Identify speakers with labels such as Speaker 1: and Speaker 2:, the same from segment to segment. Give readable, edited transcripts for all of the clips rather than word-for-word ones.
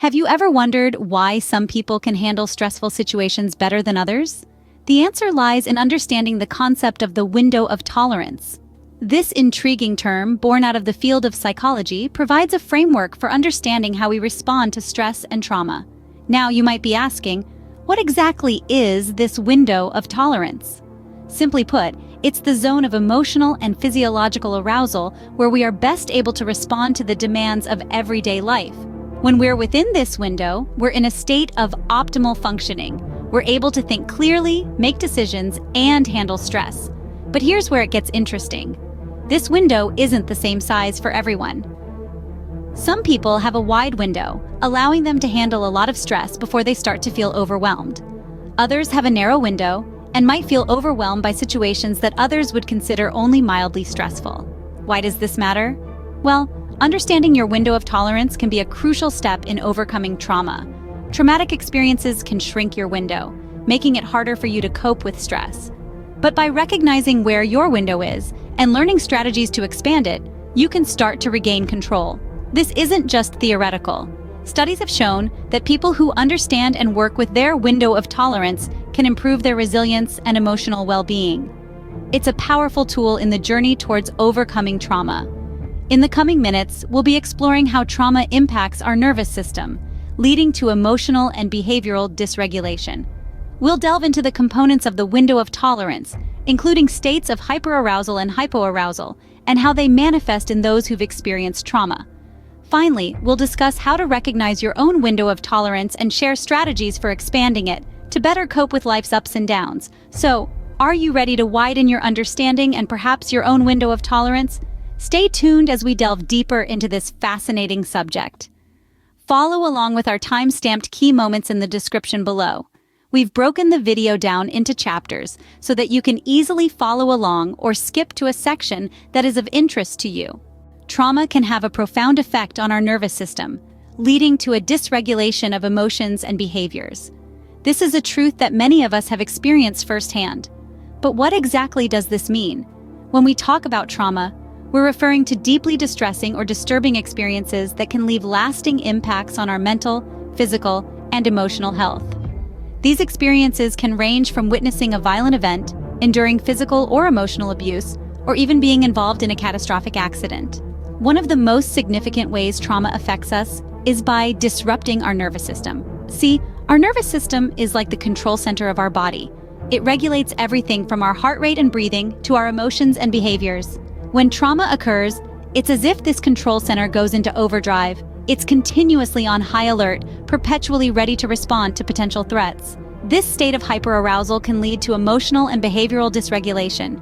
Speaker 1: Have you ever wondered why some people can handle stressful situations better than others? The answer lies in understanding the concept of the window of tolerance. This intriguing term, born out of the field of psychology, provides a framework for understanding how we respond to stress and trauma. Now, you might be asking, what exactly is this window of tolerance? Simply put, it's the zone of emotional and physiological arousal where we are best able to respond to the demands of everyday life. When we're within this window, we're in a state of optimal functioning. We're able to think clearly, make decisions, and handle stress. But here's where it gets interesting. This window isn't the same size for everyone. Some people have a wide window, allowing them to handle a lot of stress before they start to feel overwhelmed. Others have a narrow window and might feel overwhelmed by situations that others would consider only mildly stressful. Why does this matter? Well, understanding your window of tolerance can be a crucial step in overcoming trauma. Traumatic experiences can shrink your window, making it harder for you to cope with stress. But by recognizing where your window is and learning strategies to expand it, you can start to regain control. This isn't just theoretical. Studies have shown that people who understand and work with their window of tolerance can improve their resilience and emotional well-being. It's a powerful tool in the journey towards overcoming trauma. In the coming minutes, we'll be exploring how trauma impacts our nervous system, leading to emotional and behavioral dysregulation. We'll delve into the components of the window of tolerance, including states of hyperarousal and hypoarousal, and how they manifest in those who've experienced trauma. Finally, we'll discuss how to recognize your own window of tolerance and share strategies for expanding it to better cope with life's ups and downs. So, are you ready to widen your understanding and perhaps your own window of tolerance? Stay tuned as we delve deeper into this fascinating subject. Follow along with our time-stamped key moments in the description below. We've broken the video down into chapters so that you can easily follow along or skip to a section that is of interest to you. Trauma can have a profound effect on our nervous system, leading to a dysregulation of emotions and behaviors. This is a truth that many of us have experienced firsthand. But what exactly does this mean? When we talk about trauma, we're referring to deeply distressing or disturbing experiences that can leave lasting impacts on our mental, physical, and emotional health. These experiences can range from witnessing a violent event, enduring physical or emotional abuse, or even being involved in a catastrophic accident. One of the most significant ways trauma affects us is by disrupting our nervous system. See, our nervous system is like the control center of our body. It regulates everything from our heart rate and breathing to our emotions and behaviors. When trauma occurs, it's as if this control center goes into overdrive. It's continuously on high alert, perpetually ready to respond to potential threats. This state of hyperarousal can lead to emotional and behavioral dysregulation.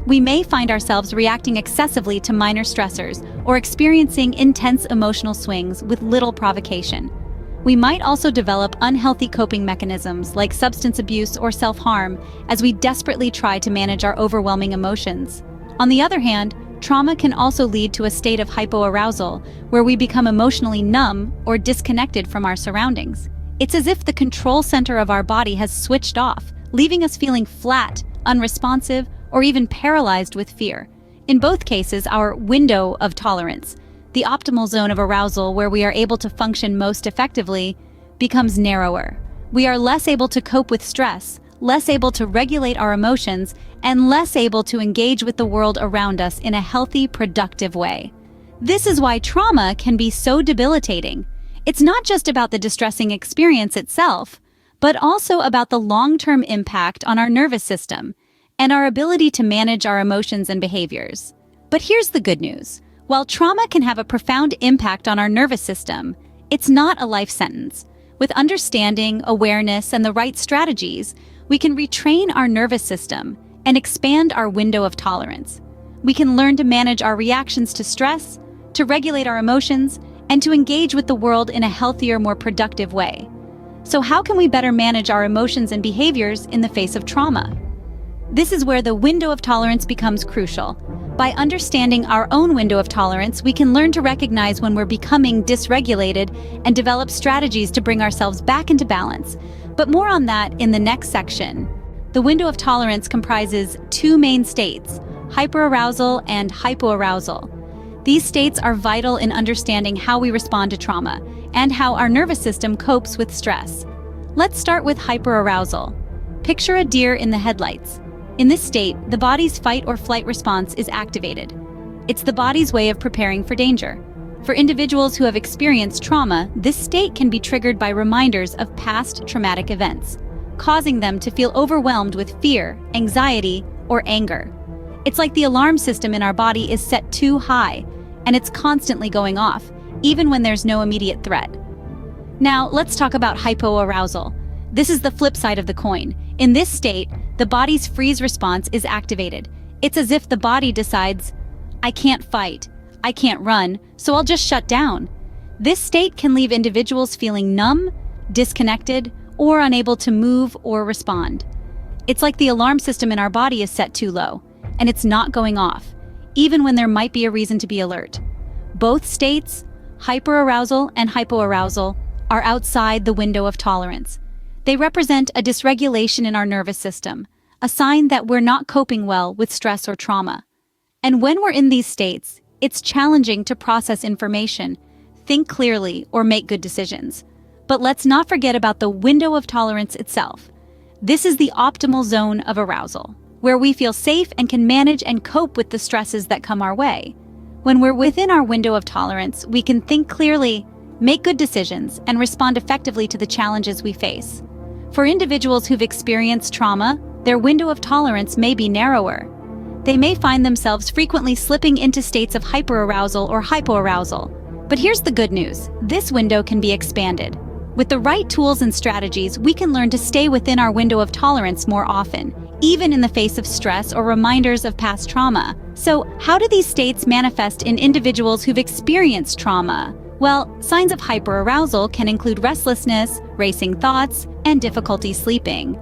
Speaker 1: We may find ourselves reacting excessively to minor stressors or experiencing intense emotional swings with little provocation. We might also develop unhealthy coping mechanisms like substance abuse or self-harm as we desperately try to manage our overwhelming emotions. On the other hand, trauma can also lead to a state of hypoarousal, where we become emotionally numb or disconnected from our surroundings. It's as if the control center of our body has switched off, leaving us feeling flat, unresponsive, or even paralyzed with fear. In both cases, our window of tolerance, the optimal zone of arousal where we are able to function most effectively, becomes narrower. We are less able to cope with stress, less able to regulate our emotions, and less able to engage with the world around us in a healthy, productive way. This is why trauma can be so debilitating. It's not just about the distressing experience itself, but also about the long-term impact on our nervous system and our ability to manage our emotions and behaviors. But here's the good news. While trauma can have a profound impact on our nervous system, it's not a life sentence. With understanding, awareness, and the right strategies, we can retrain our nervous system and expand our window of tolerance. We can learn to manage our reactions to stress, to regulate our emotions, and to engage with the world in a healthier, more productive way. So how can we better manage our emotions and behaviors in the face of trauma? This is where the window of tolerance becomes crucial. By understanding our own window of tolerance, we can learn to recognize when we're becoming dysregulated and develop strategies to bring ourselves back into balance. But more on that in the next section. The window of tolerance comprises two main states, hyperarousal and hypoarousal. These states are vital in understanding how we respond to trauma, and how our nervous system copes with stress. Let's start with hyperarousal. Picture a deer in the headlights. In this state, the body's fight or flight response is activated. It's the body's way of preparing for danger. For individuals who have experienced trauma, this state can be triggered by reminders of past traumatic events, causing them to feel overwhelmed with fear, anxiety, or anger. It's like the alarm system in our body is set too high, and it's constantly going off, even when there's no immediate threat. Now, let's talk about hypoarousal. This is the flip side of the coin. In this state, the body's freeze response is activated. It's as if the body decides, I can't fight, I can't run, so I'll just shut down. This state can leave individuals feeling numb, disconnected, or unable to move or respond. It's like the alarm system in our body is set too low, and it's not going off, even when there might be a reason to be alert. Both states, hyperarousal and hypoarousal, are outside the window of tolerance. They represent a dysregulation in our nervous system, a sign that we're not coping well with stress or trauma. And when we're in these states, it's challenging to process information, think clearly, or make good decisions. But let's not forget about the window of tolerance itself. This is the optimal zone of arousal, where we feel safe and can manage and cope with the stresses that come our way. When we're within our window of tolerance, we can think clearly, make good decisions, and respond effectively to the challenges we face. For individuals who've experienced trauma, their window of tolerance may be narrower. They may find themselves frequently slipping into states of hyperarousal or hypoarousal. But here's the good news: this window can be expanded. With the right tools and strategies, we can learn to stay within our window of tolerance more often, even in the face of stress or reminders of past trauma. So, how do these states manifest in individuals who've experienced trauma? Well, signs of hyperarousal can include restlessness, racing thoughts, and difficulty sleeping.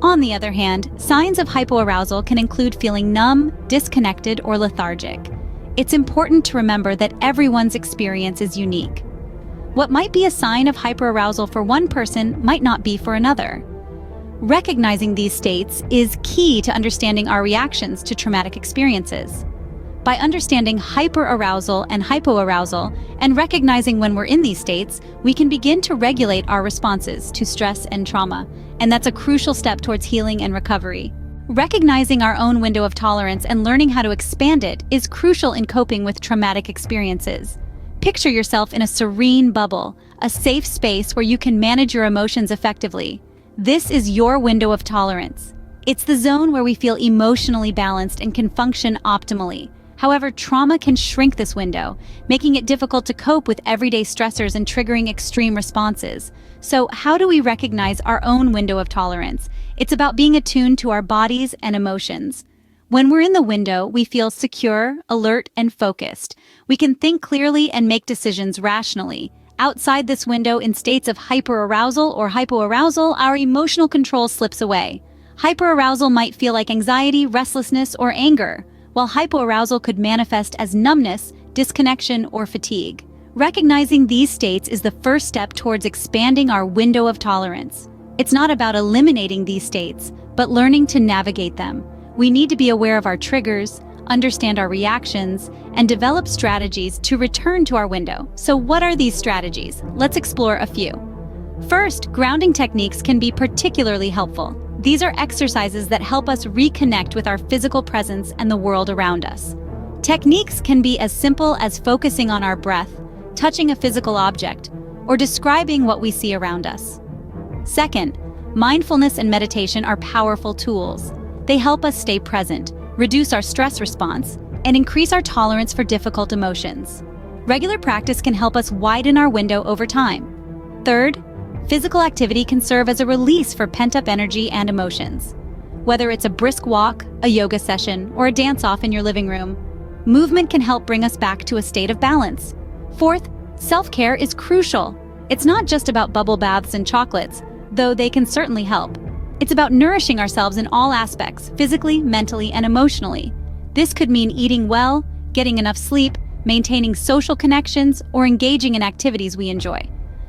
Speaker 1: On the other hand, signs of hypoarousal can include feeling numb, disconnected, or lethargic. It's important to remember that everyone's experience is unique. What might be a sign of hyperarousal for one person might not be for another. Recognizing these states is key to understanding our reactions to traumatic experiences. By understanding hyperarousal and hypoarousal and recognizing when we're in these states, we can begin to regulate our responses to stress and trauma, and that's a crucial step towards healing and recovery. Recognizing our own window of tolerance and learning how to expand it is crucial in coping with traumatic experiences. Picture yourself in a serene bubble, a safe space where you can manage your emotions effectively. This is your window of tolerance. It's the zone where we feel emotionally balanced and can function optimally. However, trauma can shrink this window, making it difficult to cope with everyday stressors and triggering extreme responses. So, how do we recognize our own window of tolerance? It's about being attuned to our bodies and emotions. When we're in the window, we feel secure, alert, and focused. We can think clearly and make decisions rationally. Outside this window, in states of hyperarousal or hypoarousal, our emotional control slips away. Hyperarousal might feel like anxiety, restlessness, or anger, while hypoarousal could manifest as numbness, disconnection, or fatigue. Recognizing these states is the first step towards expanding our window of tolerance. It's not about eliminating these states, but learning to navigate them. We need to be aware of our triggers, understand our reactions, and develop strategies to return to our window. So what are these strategies? Let's explore a few. First, grounding techniques can be particularly helpful. These are exercises that help us reconnect with our physical presence and the world around us. Techniques can be as simple as focusing on our breath, touching a physical object, or describing what we see around us. Second, mindfulness and meditation are powerful tools. They help us stay present, reduce our stress response, and increase our tolerance for difficult emotions. Regular practice can help us widen our window over time. Third, physical activity can serve as a release for pent-up energy and emotions. Whether it's a brisk walk, a yoga session, or a dance-off in your living room, movement can help bring us back to a state of balance. Fourth, self-care is crucial. It's not just about bubble baths and chocolates, though they can certainly help. It's about nourishing ourselves in all aspects, physically, mentally, and emotionally. This could mean eating well, getting enough sleep, maintaining social connections, or engaging in activities we enjoy.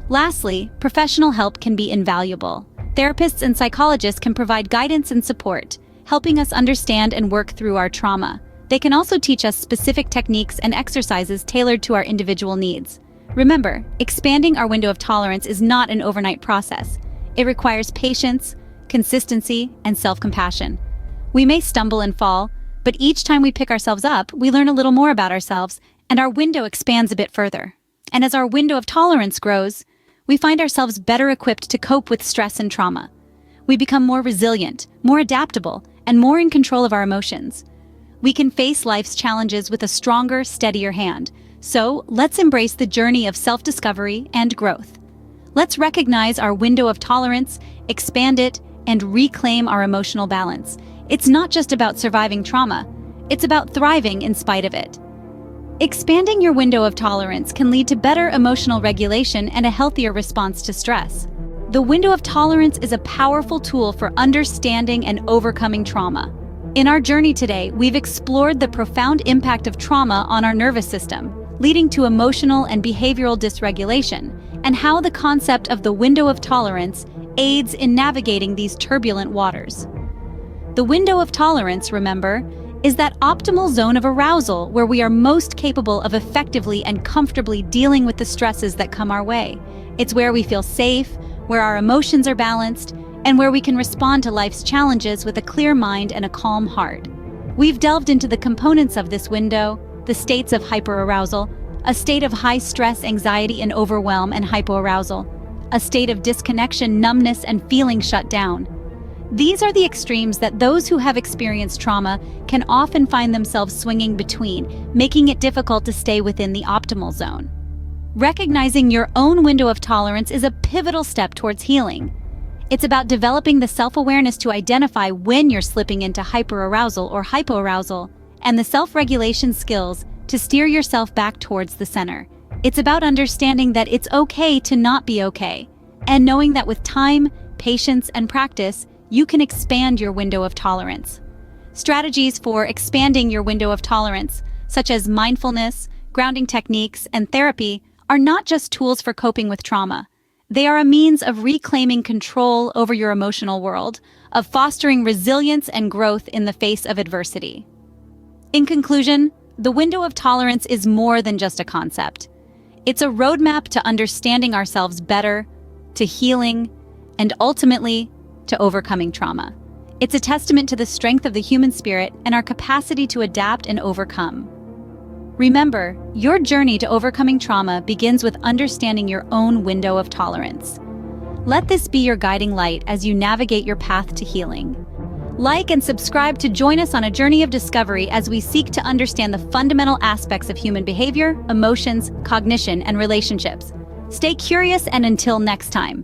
Speaker 1: Lastly, professional help can be invaluable. Therapists and psychologists can provide guidance and support, helping us understand and work through our trauma. They can also teach us specific techniques and exercises tailored to our individual needs. Remember, expanding our window of tolerance is not an overnight process. It requires patience, consistency, and self-compassion. We may stumble and fall, but each time we pick ourselves up, we learn a little more about ourselves, and our window expands a bit further. And as our window of tolerance grows, we find ourselves better equipped to cope with stress and trauma. We become more resilient, more adaptable, and more in control of our emotions. We can face life's challenges with a stronger, steadier hand. So, let's embrace the journey of self-discovery and growth. Let's recognize our window of tolerance, expand it, and reclaim our emotional balance. It's not just about surviving trauma, it's about thriving in spite of it. Expanding your window of tolerance can lead to better emotional regulation and a healthier response to stress. The window of tolerance is a powerful tool for understanding and overcoming trauma. In our journey today, we've explored the profound impact of trauma on our nervous system, leading to emotional and behavioral dysregulation, and how the concept of the window of tolerance aids in navigating these turbulent waters. The window of tolerance, remember, is that optimal zone of arousal where we are most capable of effectively and comfortably dealing with the stresses that come our way. It's where we feel safe, where our emotions are balanced, and where we can respond to life's challenges with a clear mind and a calm heart. We've delved into the components of this window, the states of hyperarousal, a state of high stress, anxiety, and overwhelm, and hypoarousal, a state of disconnection, numbness, and feeling shut down. These are the extremes that those who have experienced trauma can often find themselves swinging between, making it difficult to stay within the optimal zone. Recognizing your own window of tolerance is a pivotal step towards healing. It's about developing the self-awareness to identify when you're slipping into hyperarousal or hypoarousal, and the self-regulation skills to steer yourself back towards the center. It's about understanding that it's okay to not be okay, and knowing that with time, patience, and practice, you can expand your window of tolerance. Strategies for expanding your window of tolerance, such as mindfulness, grounding techniques, and therapy, are not just tools for coping with trauma. They are a means of reclaiming control over your emotional world, of fostering resilience and growth in the face of adversity. In conclusion, the window of tolerance is more than just a concept. It's a roadmap to understanding ourselves better, to healing, and ultimately, to overcoming trauma. It's a testament to the strength of the human spirit and our capacity to adapt and overcome. Remember, your journey to overcoming trauma begins with understanding your own window of tolerance. Let this be your guiding light as you navigate your path to healing. Like and subscribe to join us on a journey of discovery as we seek to understand the fundamental aspects of human behavior, emotions, cognition, and relationships. Stay curious, and until next time.